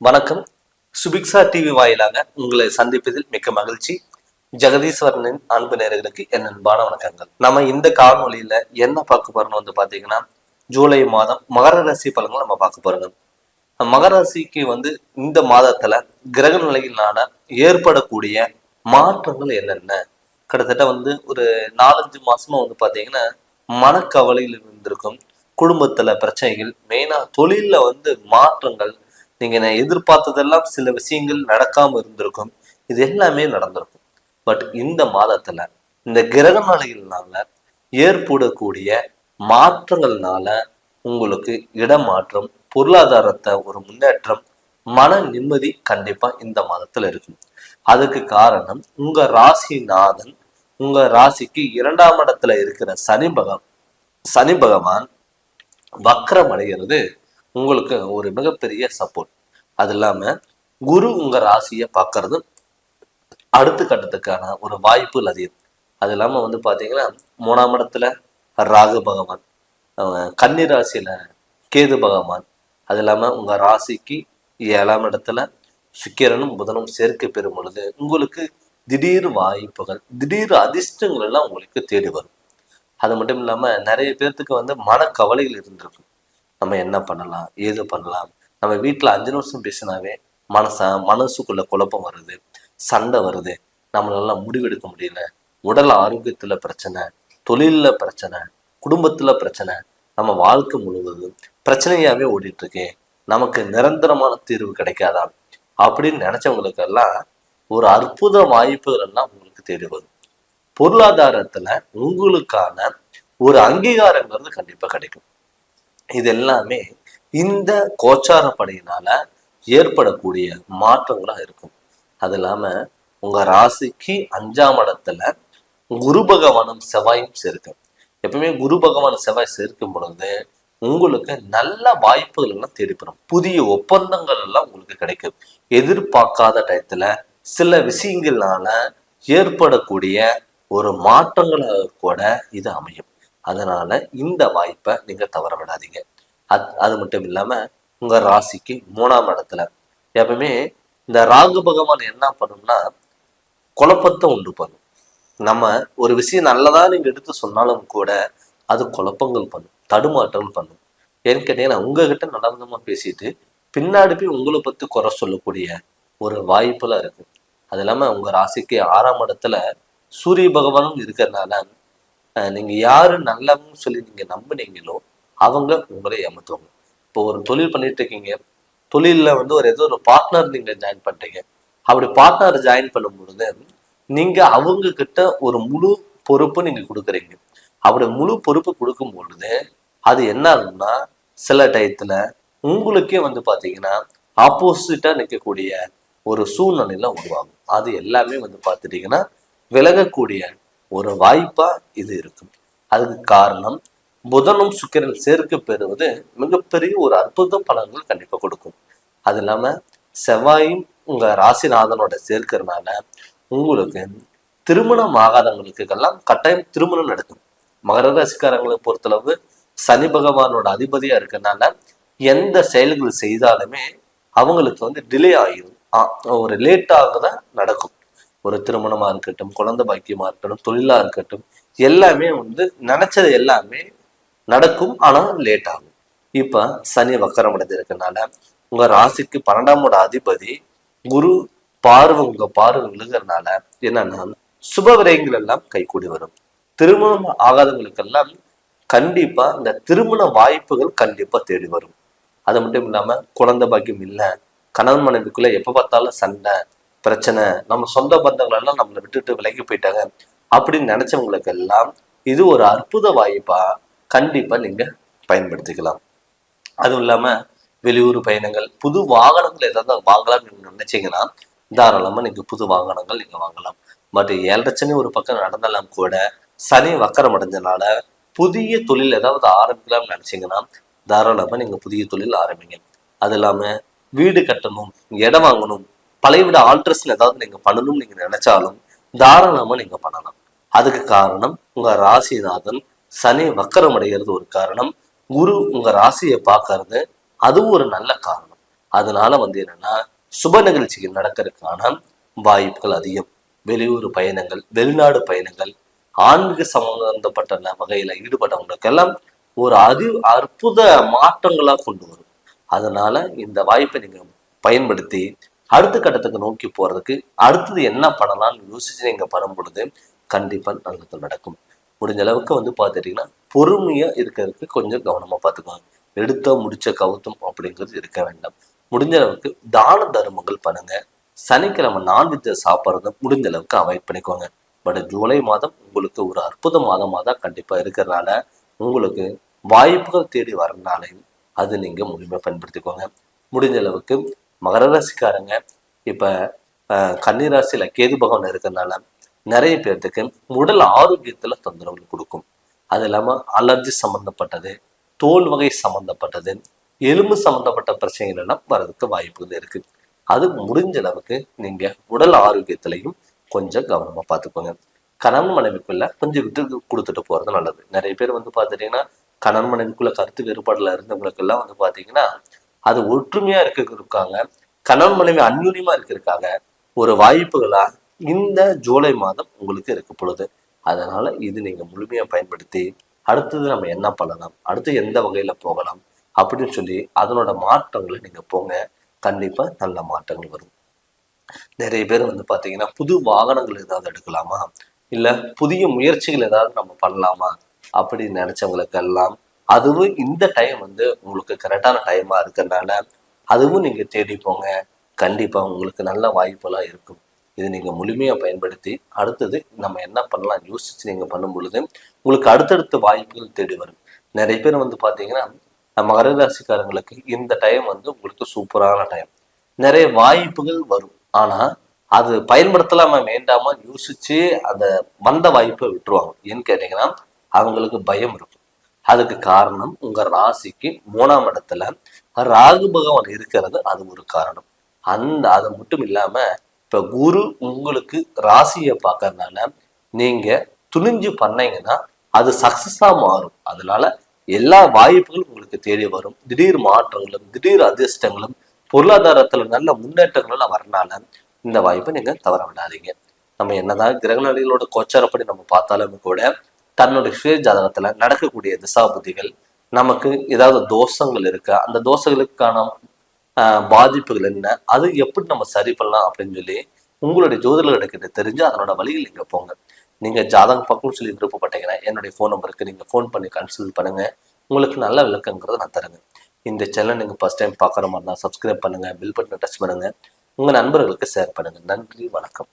வணக்கம். சுபிக்ஷா டிவி வாயிலாக உங்களை சந்திப்பதில் மிக்க மகிழ்ச்சி. ஜெகதீஸ்வரனின் அன்பு நேயர்களுக்கு என் அன்பான வணக்கங்கள். நம்ம இந்த காணொலியில என்ன பார்க்க போறோம்னு பாத்தீங்கன்னா, ஜூலை மாதம் மகர ராசி பலன்கள் நம்ம பார்க்க போறோம். மகர ராசிக்கு இந்த மாதத்துல கிரக நிலையினால ஏற்படக்கூடிய மாற்றங்கள் என்னென்ன, கிட்டத்தட்ட ஒரு 4-5 மாசமா பாத்தீங்கன்னா மனக்கவலையில் இருந்திருக்கும். குடும்பத்துல பிரச்சனைகள், மெயினா தொழில்ல மாற்றங்கள், நீங்க எதிர்பார்த்ததெல்லாம் சில விஷயங்கள் நடக்காம இருந்திருக்கும். இது எல்லாமே நடந்திருக்கும். பட் இந்த மாதத்துல இந்த கிரக நிலைகள்னால ஏற்படக்கூடிய மாற்றங்கள்னால உங்களுக்கு இடமாற்றம், பொருளாதாரத்தை ஒரு முன்னேற்றம், மன நிம்மதி கண்டிப்பா இந்த மாதத்துல இருக்கும். அதுக்கு காரணம் உங்க ராசிநாதன் உங்க ராசிக்கு 2ஆம் இடத்துல இருக்கிற சனி பகவான் வக்ரம் அடைகிறது உங்களுக்கு ஒரு மிகப்பெரிய சப்போர்ட். அது இல்லாம குரு உங்க ராசியை பார்க்கறது அடுத்த கட்டத்துக்கான ஒரு வாய்ப்புகள் அதிகம். அது இல்லாம பாத்தீங்கன்னா 3ஆம் இடத்துல ராகு பகவான், கன்னி ராசியில கேது பகவான், அது இல்லாம உங்க ராசிக்கு 7ஆம் இடத்துல சுக்கிரனும் புதனும் சேர்க்கை பெறும் பொழுது உங்களுக்கு திடீர் வாய்ப்புகள், திடீர் அதிர்ஷ்டங்கள் எல்லாம் உங்களுக்கு தேடி வரும். அது மட்டும் இல்லாம நிறைய பேர்த்துக்கு மனக்கவலைகள் இருந்திருக்கும். நம்ம என்ன பண்ணலாம், ஏது பண்ணலாம், நம்ம வீட்டுல 5 நிமிஷம் பேசினாவே மனசுக்குள்ள குழப்பம் வருது, சண்டை வருது, நம்மளால முடிவெடுக்க முடியல, உடல் ஆரோக்கியத்துல பிரச்சனை, தொழில்ல பிரச்சனை, குடும்பத்துல பிரச்சனை, நம்ம வாழ்க்கை முழுவதும் பிரச்சனையாவே ஓடிட்டு இருக்கேன், நமக்கு நிரந்தரமான தீர்வு கிடைக்காதா அப்படின்னு நினைச்சவங்களுக்கெல்லாம் ஒரு அற்புத வாய்ப்புகள் எல்லாம் உங்களுக்கு தேடி வரும். பொருளாதாரத்துல உங்களுக்கான ஒரு அங்கீகாரங்கிறது கண்டிப்பா கிடைக்கும். இது எல்லாமே இந்த கோச்சாரப்படையினால ஏற்படக்கூடிய மாற்றங்களா இருக்கும். அது இல்லாம உங்க ராசிக்கு 5ஆம் இடத்துல குரு பகவானும் செவ்வாயும் சேர்க்கும். எப்பவுமே குரு பகவான் செவ்வாய் சேர்க்கும் பொழுது உங்களுக்கு நல்ல வாய்ப்புகள் எல்லாம் தேடிப்படும். புதிய ஒப்பந்தங்கள் எல்லாம் உங்களுக்கு கிடைக்கும். எதிர்பார்க்காத டயத்துல சில விஷயங்கள்னால ஏற்படக்கூடிய ஒரு மாற்றங்களாக கூட இது அமையும். அதனால இந்த வாய்ப்பை நீங்க தவற விடாதீங்க. அது மட்டும் இல்லாம உங்க ராசிக்கு 3ஆம் இடத்துல எப்பவுமே இந்த ராகு பகவான் என்ன பண்ணும்னா குழப்பத்தை உண்டு பண்ணும். நம்ம ஒரு விஷயம் நல்லதா நீங்க எடுத்து சொன்னாலும் கூட அது குழப்பங்கள் பண்ணும், தடுமாற்றம் பண்ணும். ஏன்னு கேட்டீங்கன்னா உங்ககிட்ட நல்லவிதமா பேசிட்டு பின்னாடி போய் உங்களை பத்தி குறை சொல்லக்கூடிய ஒரு வாய்ப்புலாம் இருக்கு. அது இல்லாம உங்க ராசிக்கு 6ஆம் இடத்துல சூரிய பகவானும் இருக்கிறதுனால நீங்க யாரு நல்லவன்னு சொல்லி நீங்க நம்புனீங்களோ அவங்க உங்களை ஏமாத்துவாங்க. இப்போ ஒரு தொழில் பண்ணிட்டு இருக்கீங்க, தொழில ஒரு பார்ட்னர் நீங்க ஜாயின் பண்றீங்க. அப்படி பார்ட்னர் ஜாயின் பண்ணும் பொழுது நீங்க அவங்க கிட்ட ஒரு முழு பொறுப்பு நீங்க கொடுக்குறீங்க. அப்படி முழு பொறுப்பு கொடுக்கும் பொழுது அது என்ன ஆகும்னா சில டயத்துல உங்களுக்கே பாத்தீங்கன்னா ஆப்போசிட்டா நிற்கக்கூடிய ஒரு சூழ்நிலையில உருவாகும். அது எல்லாமே பார்த்துட்டீங்கன்னா விலகக்கூடிய ஒரு வாய்ப்பா இது இருக்கும். அதுக்கு காரணம் புதனும் சுக்கிரன் சேர்க்கை பெறுவது மிகப்பெரிய ஒரு அற்புத பலன்கள் கண்டிப்பா கொடுக்கும். அது இல்லாம செவ்வாயும் உங்க ராசிநாதனோட சேர்க்கிறதுனால உங்களுக்கு திருமணம் ஆகாதவங்களுக்கெல்லாம் கட்டாயம் திருமணம் நடக்கும். மகர ராசிக்காரங்களை பொறுத்தளவு சனி பகவானோட அதிபதியா இருக்கிறதுனால எந்த செயல்கள் செய்தாலுமே அவங்களுக்கு டிலே ஆகிடும், ஒரு லேட்டாக தான் நடக்கும். ஒரு திருமணமா இருக்கட்டும், குழந்தை பாக்கியமா இருக்கட்டும், தொழிலா இருக்கட்டும், எல்லாமே நினைச்சது எல்லாமே நடக்கும், ஆனா லேட் ஆகும். இப்ப சனி வக்கரம் அடைஞ்சிருக்கனால உங்க ராசிக்கு 12ஆம் அதிபதி குரு உங்க பார்வை விழுகிறதுனால என்னன்னா சுப விரயங்கள் எல்லாம் கைகூடி வரும். திருமணம் ஆகாதவங்களுக்கெல்லாம் கண்டிப்பா இந்த திருமண வாய்ப்புகள் கண்டிப்பா தேடி வரும். அது மட்டும் இல்லாம குழந்தை பாக்கியம் இல்லை, கணவன் மனைவிக்குள்ள எப்ப பார்த்தாலும் சண்டை பிரச்சனை, நம்ம சொந்த பந்தங்கள் எல்லாம் நம்மளை விட்டுட்டு விலகி போயிட்டாங்க அப்படின்னு நினைச்சவங்களுக்கு எல்லாம் இது ஒரு அற்புத வாய்ப்பா கண்டிப்பா நீங்க பயன்படுத்திக்கலாம். அதுவும் இல்லாம வெளியூர் பயணங்கள், புது வாகனங்கள் ஏதாவது வாங்கலாம் நீங்க நினைச்சீங்கன்னா தாராளமா நீங்க புது வாகனங்கள் நீங்க வாங்கலாம். பட் 7.5 சனி ஒரு பக்கம் நடந்தாலும் கூட சனி வக்கரம் அடைஞ்சனால புதிய தொழில் ஏதாவது ஆரம்பிக்கலாம்னு நினைச்சீங்கன்னா தாராளமா நீங்க புதிய தொழில் ஆரம்பிங்க. அது இல்லாம வீடு கட்டணும், இடம் வாங்கணும், பழைய வீடு ஆல்ட்ரேஷன் ஏதாவது நீங்க பண்ணணும்னு நீங்க நினைச்சாலும் தாராளமா நீங்க பண்ணலாம். அதுக்கு காரணம் உங்க ராசிநாதன் சனி வக்கரம் அடைகிறது ஒரு காரணம், குரு உங்க ராசியை பார்க்கறது அதுவும் ஒரு நல்ல காரணம். அதனால வந்து என்னன்னா சுப நிகழ்ச்சிகள் நடக்கிறதுக்கான வாய்ப்புகள் அதிகம். வெளியூர் பயணங்கள், வெளிநாடு பயணங்கள், ஆன்மீக சம்பந்தப்பட்ட வகையில ஈடுபட்டவங்களுக்கெல்லாம் ஒரு அற்புத மாற்றங்களா கொண்டு வரும். அதனால இந்த வாய்ப்பை நீங்க பயன்படுத்தி அடுத்த கட்டத்துக்கு நோக்கி போறதுக்கு அடுத்தது என்ன பண்ணலாம்னு யோசிச்சு நீங்க பண்ணும் பொழுது கண்டிப்பா நல்லது நடக்கும். முடிஞ்ச அளவுக்கு வந்து பார்த்துட்டீங்கன்னா பொறுமையா இருக்கிறதுக்கு கொஞ்சம் கவனமா பார்த்துக்குவாங்க. எடுத்தோ முடிச்ச கவுத்தம் அப்படிங்கிறது இருக்க வேண்டாம். முடிஞ்ச அளவுக்கு தான தர்மங்கள் பண்ணுங்க. சனிக்கிழமை நான்வெஜ்ஜை சாப்பிட்றத முடிஞ்ச அளவுக்கு அவாய்ட் பண்ணிக்கோங்க. பட் ஜூலை மாதம் உங்களுக்கு ஒரு அற்புத மாதமாக தான் கண்டிப்பா இருக்கிறதுனால உங்களுக்கு வாய்ப்புகள் தேடி வரனாலையும் அது நீங்க முழுமையாக பயன்படுத்திக்கோங்க. முடிஞ்ச அளவுக்கு மகர ராசிக்காரங்க இப்ப கன்னிராசியில கேது பகவான் இருக்கிறதுனால நிறைய பேர்த்துக்கு உடல் ஆரோக்கியத்துல தொந்தரவுகள் கொடுக்கும். அது இல்லாம அலர்ஜி சம்பந்தப்பட்டது, தோல் வகை சம்பந்தப்பட்டது, எலும்பு சம்பந்தப்பட்ட பிரச்சனைகள் எல்லாம் வர்றதுக்கு வாய்ப்புகள் இருக்கு. அது முடிஞ்ச அளவுக்கு நீங்க உடல் ஆரோக்கியத்திலையும் கொஞ்சம் கவனமா பார்த்துக்கோங்க. கணவன் மனைவிக்குள்ள கொஞ்சம் விட்டு கொடுத்துட்டு போறது நல்லது. நிறைய பேர் வந்து பாத்துட்டீங்கன்னா கணவன் மனைவிக்குள்ள கருத்து வேறுபாடுல இருந்தவங்களுக்கு எல்லாம் வந்து பாத்தீங்கன்னா அது ஒற்றுமையா இருக்காங்க, கணவன் மனைவி அந்யூன்யமா இருக்கிறதுக்காக ஒரு வாய்ப்புகளா இந்த ஜூலை மாதம் உங்களுக்கு இருக்க பொழுது. அதனால இது நீங்க முழுமையா பயன்படுத்தி அடுத்தது நம்ம என்ன பண்ணலாம், அடுத்து எந்த வகையில போகலாம் அப்படின்னு சொல்லி அதனோட மாற்றங்களை நீங்க போங்க. கண்டிப்பா நல்ல மாற்றங்கள் வரும். நிறைய பேர் வந்து பாத்தீங்கன்னா புது வாகனங்கள் ஏதாவது எடுக்கலாமா, இல்ல புதிய முயற்சிகள் ஏதாவது நம்ம பண்ணலாமா அப்படின்னு நினைச்சவங்களுக்கு எல்லாம் அதுவும் இந்த டைம் வந்து உங்களுக்கு கரெக்டான டைமா இருக்கிறதுனால அதுவும் நீங்க தேடி போங்க. கண்டிப்பா உங்களுக்கு நல்ல வாய்ப்பெல்லாம் இருக்கும். இது நீங்க முழுமையா பயன்படுத்தி அடுத்தது நம்ம என்ன பண்ணலாம் யோசிச்சு நீங்க பண்ணும் பொழுது உங்களுக்கு அடுத்தடுத்த வாய்ப்புகள் தேடி வரும். நிறைய பேர் வந்து பாத்தீங்கன்னா மகர ராசிக்காரங்களுக்கு இந்த டைம் வந்து உங்களுக்கு சூப்பரான டைம். நிறைய வாய்ப்புகள் வரும். ஆனா அது பயன்படுத்தலாமா வேண்டாமா யோசிச்சு அந்த வந்த வாய்ப்பை விட்டுருவாங்க. ஏன்னு கேட்டீங்கன்னா அவங்களுக்கு பயம் இருக்கும். அதுக்கு காரணம் உங்க ராசிக்கு 3ஆம் இடத்துல ராகு பகவான் இருக்கிறது, அது ஒரு காரணம். அது மட்டும் இல்லாம இப்ப குரு உங்களுக்கு ராசியை பார்க்கறதுனால நீங்க துணிஞ்சு பண்ணீங்கன்னா அது சக்சஸா மாறும். அதனால எல்லா வாய்ப்புகளும் உங்களுக்கு தேடி வரும். திடீர் மாற்றங்களும் திடீர் அதிர்ஷ்டங்களும் பொருளாதாரத்துல நல்ல முன்னேற்றங்களும் வரனால இந்த வாய்ப்பை நீங்க தவற விடாதீங்க. நம்ம என்னதான் கிரகநிலைகளோட கோச்சாரப்படி நம்ம பார்த்தாலுமே கூட தன்னுடைய சுய ஜாதகத்துல நடக்கக்கூடிய திசா புத்திகள் நமக்கு ஏதாவது தோஷங்கள் இருக்கா, அந்த தோஷங்களுக்கான பாதிப்புகள் என்ன, அது எப்படி நம்ம சரி பண்ணலாம் அப்படின்னு சொல்லி உங்களுடைய ஜோதிடர்கிட்ட தெரிஞ்சு அதனோட வழியில் நீங்க போங்க. நீங்க ஜாதகம் பார்க்கணும்னு சொல்லி விருப்பப்பட்டீங்கன்னா என்னுடைய ஃபோன் நம்பருக்கு நீங்க ஃபோன் பண்ணி கன்சல்ட் பண்ணுங்க. உங்களுக்கு நல்ல விளக்கங்கிறத நான் தரேங்க. இந்த சேனல் நீங்க ஃபர்ஸ்ட் டைம் பார்க்குற மாதிரி தான் சப்ஸ்கிரைப் பண்ணுங்க, பில் பட்டனை டச் பண்ணுங்க, உங்க நண்பர்களுக்கு ஷேர் பண்ணுங்க. நன்றி, வணக்கம்.